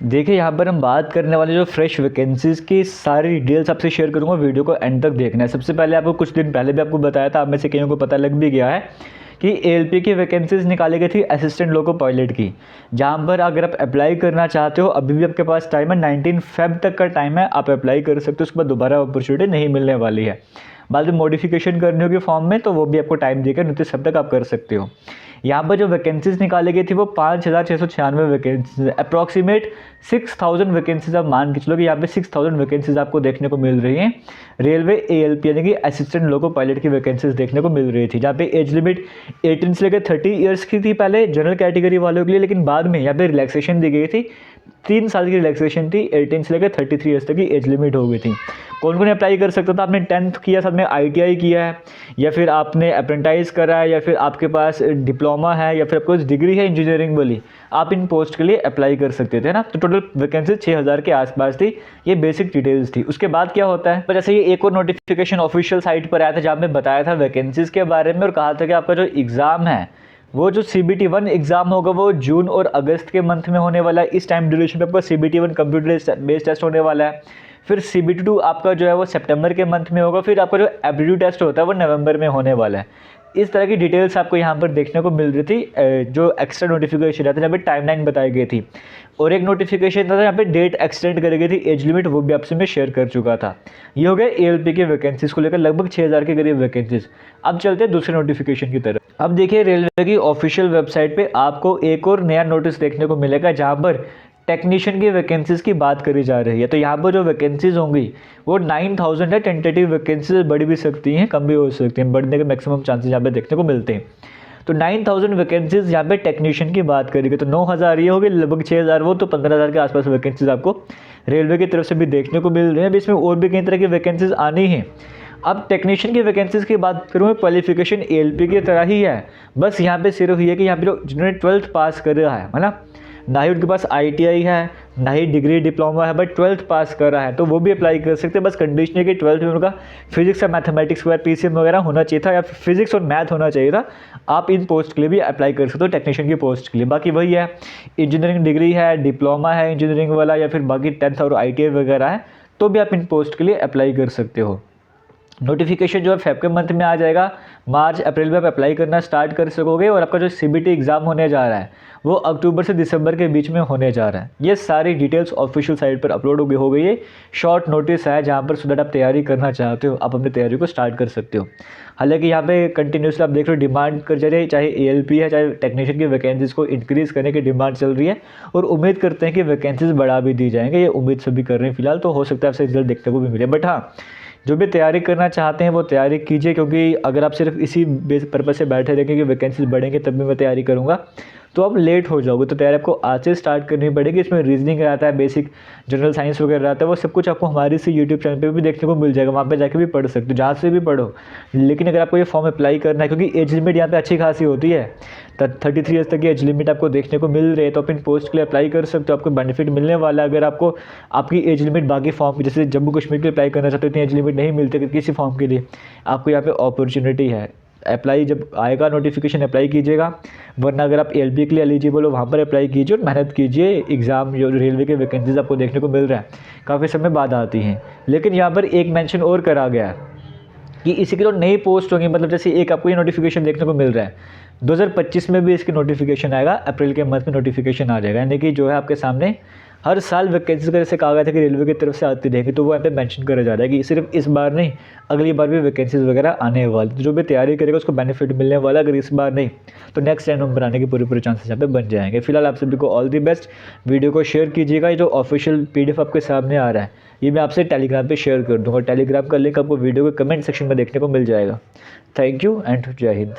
देखिए यहाँ पर हम बात करने वाले जो फ्रेश वैकेंसीज़ की सारी डिटेल्स आपसे शेयर करूँगा, वीडियो को एंड तक देखना है। सबसे पहले आपको कुछ दिन पहले भी आपको बताया था, आप में से कईयों को पता लग भी गया है कि एएलपी की वैकेंसीज़ निकाली गई थी असिस्टेंट लोको पायलट की, जहाँ पर अगर आप अप्लाई करना चाहते हो अभी भी आपके पास टाइम है, 19 फेब तक का टाइम है, आप अप्लाई कर सकते हो। उसके बाद दोबारा अपॉर्चुनिटी नहीं मिलने वाली है। बाद में मॉडिफिकेशन करनी होगी फॉर्म में, तो वो भी आपको टाइम देकर 29 फेब तक आप कर सकते हो। यहाँ पर जो वैकेंसीज़ निकाली गई थी वो 5,696 वैकेंसीज, अप्रॉक्सीमेट 6,000 वैकेंसीज आप मान के चलो कि यहाँ पे 6,000 वैकेंसीज आपको देखने को मिल रही हैं। रेलवे एएलपी यानी कि असिस्टेंट लोको पायलट की वैकेंसीज देखने को मिल रही थी, जहाँ पे एज लिमिट 18 से लेकर 30 ईयर्स की थी पहले जनरल कैटेगरी वालों के लिए, लेकिन बाद में यहाँ पे रिलैक्सेशन दी गई थी, 3 साल की रिलैक्सेशन थी, 18 से लेकर 33 ईयर्स तक की एज लिमिट हो गई थी। कौन कौन अप्लाई कर सकता था? आपने 10th किया, साथ में ITI किया है, या फिर आपने अप्रेंटाइज करा है, या फिर आपके पास डिप्लोमा है, या फिर आपको डिग्री है इंजीनियरिंग वाली, आप इन पोस्ट के लिए अप्लाई कर सकते थे ना। तो टोटल वैकेंसी 6,000 के आसपास थी। ये बेसिक डिटेल्स थी। उसके बाद क्या होता है, जैसे ये एक और नोटिफिकेशन ऑफिशियल साइट पर आया था, जहाँ पे बताया था वैकेंसीज के बारे में और कहा था कि आपका जो एग्ज़ाम है वो जो CBT 1 एग्ज़ाम होगा वो जून और अगस्त के मंथ में होने वाला है। इस टाइम ड्यूरेशन पे आपका CBT 1 कंप्यूटर बेस्ड टेस्ट होने वाला है। फिर CBT 2 आपका जो है वो सितंबर के मंथ में होगा। फिर आपका जो एप्टीट्यूड टेस्ट होता है वो नवंबर में होने वाला है। इस तरह की डिटेल्स आपको यहाँ पर देखने को मिल रही थी। जो एक्स्ट्रा नोटिफिकेशन रहता है, जहाँ पे टाइमलाइन बताई गई थी, और एक नोटिफिकेशन था यहाँ पे डेट एक्सटेंड करी गई थी, एज लिमिट, वो भी आपसे मैं शेयर कर चुका था। ये हो गया एएलपी की वैकेंसीज को लेकर लगभग 6,000 के करीब वैकेंसीज। अब चलते हैं दूसरे नोटिफिकेशन की तरफ। अब देखिए रेलवे की ऑफिशियल वेबसाइट पे आपको एक और नया नोटिस देखने को मिलेगा, जहाँ पर टेक्नीशियन की वैकेंसीज़ की बात करी जा रही है। तो यहाँ पर जो वैकेंसीज़ होंगी वो 9,000 है। टेंटेटिव वैकेंसीज बढ़ भी सकती हैं, कम भी हो सकती हैं, बढ़ने के मैक्सिमम चांसेस यहाँ पे देखने को मिलते हैं। तो 9,000 वैकेंसीज यहाँ पे टेक्नीशियन की बात करेंगे, तो 9,000 ये हो गए, लगभग 6,000 वो, तो 15,000 के आसपास वैकेंसीज आपको रेलवे की तरफ से भी देखने को मिल रहे हैं। अभी इसमें और भी कई तरह की वैकेंसीज आनी हैं। अब टेक्नीशियन की वैकेंसीज़ की बात करूँ, क्वालिफिकेशन एएलपी की तरह ही है, बस यहाँ पे सिर्फ ये है कि यहाँ पे जो जिन्होंने 12th पास कर रहा है ना, ना ही उनके पास ITI है, ना ही डिग्री डिप्लोमा है, बट 12th पास कर रहा है, तो वो भी अप्लाई कर सकते हैं। बस कंडीशन है कि 12th में उनका फिजिक्स या मैथमेटिक्स वगैरह PCM वगैरह होना चाहिए था, या फिजिक्स और मैथ होना चाहिए था। आप इन पोस्ट के लिए भी अप्लाई कर सकते हो, टेक्नीशियन की पोस्ट के लिए। बाकी वही है, इंजीनियरिंग डिग्री है, डिप्लोमा है इंजीनियरिंग वाला, या फिर बाकी 10th और ITI वगैरह है, तो भी आप इन पोस्ट के लिए अप्लाई कर सकते हो। नोटिफिकेशन जो है फेब के मंथ में आ जाएगा, मार्च अप्रैल में आप अप्लाई करना स्टार्ट कर सकोगे, और आपका जो CBT एग्ज़ाम होने जा रहा है वो अक्टूबर से दिसंबर के बीच में होने जा रहा है। ये सारी डिटेल्स ऑफिशियल साइट पर अपलोड हो गई है। शॉर्ट नोटिस है, जहाँ पर सो दैट आप तैयारी करना चाहते हो, आप अपनी तैयारी को स्टार्ट कर सकते हो। हालांकि यहाँ पे कंटिन्यूसली आप देख रहे हो डिमांड कर जा रही है, चाहे एएलपी है चाहे टेक्नीशियन की वैकेंसीज़ को इंक्रीज़ करने की डिमांड चल रही है, और उम्मीद करते हैं कि वैकेंसीज़ बढ़ा भी दी जाएंगे। ये उम्मीद सभी कर रहे हैं फिलहाल, तो हो सकता है आपसे रिजल्ट देखने को भी मिले। बट हाँ, जो भी तैयारी करना चाहते हैं वो तैयारी कीजिए, क्योंकि अगर आप सिर्फ इसी बेस पर्पज़ से बैठे रहेंगे कि वैकेंसीज बढ़ेंगे तब भी मैं तैयारी करूँगा, तो आप लेट हो जाओगे। तो तैयारी आपको आज से स्टार्ट करनी पड़ेगी। इसमें रीजनिंग रहता है, बेसिक जनरल साइंस वगैरह रहता है, वो सब कुछ आपको हमारी से यूट्यूब चैनल पे भी देखने को मिल जाएगा। वहाँ पे जाके भी पढ़ सकते हो, जहाँ से भी पढ़ो। लेकिन अगर आपको ये फॉर्म अप्लाई करना है, क्योंकि एज लिमिट यहाँ पे अच्छी खासी होती है, 33 ईयर्स तक की एज लिमिट आपको देखने को मिल रही है, तो आप इन पोस्ट के लिए अप्लाई कर सकते हो। आपको बेनिफिट मिलने वाला है। अगर आपको आपकी एज लिमिट बाकी फॉर्म की, जैसे जम्मू कश्मीर के लिए अप्लाई करना चाहते हो, इतनी एज लिमिट नहीं मिलती किसी फॉर्म के लिए, आपको यहाँ पे अपॉर्चुनिटी है। अप्लाई जब आएगा नोटिफिकेशन अप्लाई कीजिएगा, वरना अगर आप एएलपी के लिए एलिजिबल हो वहाँ पर अप्लाई कीजिए और मेहनत कीजिए। एग्ज़ाम जो रेलवे के वैकेंसीज आपको देखने को मिल रहा है काफ़ी समय बाद आती हैं। लेकिन यहाँ पर एक मेंशन और करा गया है कि इसी के जो नई पोस्ट होंगी, मतलब जैसे एक आपको ये नोटिफिकेशन देखने को मिल रहा है, 2025 में भी इसकी नोटिफिकेशन आएगा, अप्रैल के मंथ में नोटिफिकेशन आ जाएगा। यानी कि जो है आपके सामने हर साल वैकेंसीज का जैसे कहा गया था कि रेलवे की तरफ से आती रहेगी, तो वो यहाँ पे मेंशन करा जा रहा है कि सिर्फ इस बार नहीं, अगली बार भी वैकेंसीज वगैरह आने वाली। तो जो भी तैयारी करेगा उसको बेनिफिट मिलने वाला। अगर इस बार नहीं तो नेक्स्ट टाइम नंबर आने के पूरे चांसेस यहाँ पे बन जाएंगे। फिलहाल आप सभी को ऑल दी बेस्ट। वीडियो को शेयर कीजिएगा। ये जो ऑफिशियल PDF आपके सामने आ रहा है, ये मैं आपसे टेलीग्राम पर शेयर कर दूँगा। टेलीग्राम का लिंक आपको वीडियो के कमेंट सेक्शन में देखने को मिल जाएगा। थैंक यू एंड जय हिंद।